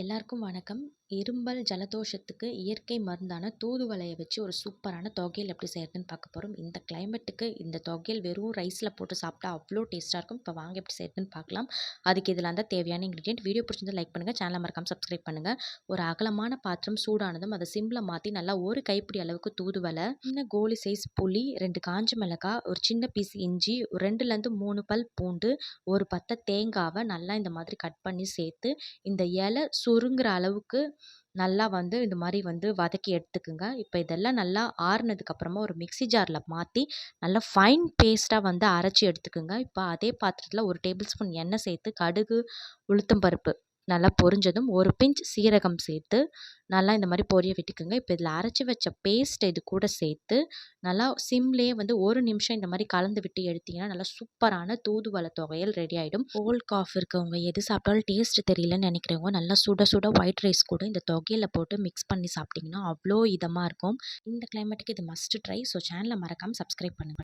எல்லாருக்கும் வணக்கம். இருமல், ஜலதோஷத்துக்கு இயற்கை மருந்தான தூதுவளைய வச்சு ஒரு சூப்பரான தொகையல் எப்படி செய்யறதுன்னு பார்க்க போறோம். இந்த கிளைமேட்டுக்கு இந்த தொகையல் வெறும் ரைஸ்ல போட்டு சாப்பிட்டா அவ்வளோ டேஸ்ட்டா இருக்கும். இப்போ வாங்க எப்படி செய்யறதுன்னு பார்க்கலாம். அதுக்கு இதெல்லாம் தான் தேவையான இன்கிரீடியன்ட். வீடியோ பிடிச்சிருந்தா லைக் பண்ணுங்க, சேனலை மறக்காம சப்ஸ்கிரைப் பண்ணுங்க. ஒரு அகலமான பாத்திரம் சூடானதும் அதை சிம்ல மாத்தி நல்லா ஒரு கைப்பிடி அளவுக்கு தூதுவளை, சின்ன கோலி சைஸ் புளி, 2 காஞ்ச மிளகாய், ஒரு சின்ன பீஸ் இஞ்சி, 2லேருந்து 3 பல் பூண்டு, ஒரு பத்தை தேங்காவை நல்லா இந்த மாதிரி கட் பண்ணி சேர்த்து இந்த இலை சுருங்குற அளவுக்கு நல்லா இந்த மாதிரி வதக்கி எடுத்துக்குங்க. இப்போ இதெல்லாம் நல்லா ஆறுனதுக்கு அப்புறமா ஒரு மிக்ஸி ஜார்ல மாற்றி நல்லா ஃபைன் பேஸ்ட்டாக அரைச்சி எடுத்துக்குங்க. இப்போ அதே பாத்திரத்தில் 1 டேபிள் ஸ்பூன் எண்ணெய் சேர்த்து கடுகு, உளுத்தம் பருப்பு நல்லா பொரிஞ்சதும் ஒரு பிஞ்ச் சீரகம் சேர்த்து நல்லா இந்த மாதிரி பொரிய விட்டுக்குங்க. இப்போ இதில் அரைச்சி வச்ச பேஸ்ட் இது கூட சேர்த்து நல்லா சிம்லேயே 1 நிமிஷம் இந்த மாதிரி கலந்து விட்டு எடுத்தீங்கன்னா நல்லா சூப்பரான தூதுவளை தொகையல் ரெடி ஆகிடும். கோல்ட் காஃப் இருக்கவங்க, எது சாப்பிட்டாலும் டேஸ்ட் தெரியலன்னு நினைக்கிறவங்க நல்லா சுட சுட ஒயிட் ரைஸ் கூட இந்த தொகையில போட்டு மிக்ஸ் பண்ணி சாப்பிட்டிங்கன்னா அவ்வளோ இதமாக இருக்கும். இந்த கிளைமேட்டுக்கு இது மஸ்ட் ட்ரை. ஸோ சேனலை மறக்காமல் சப்ஸ்கிரைப் பண்ணுங்கள்.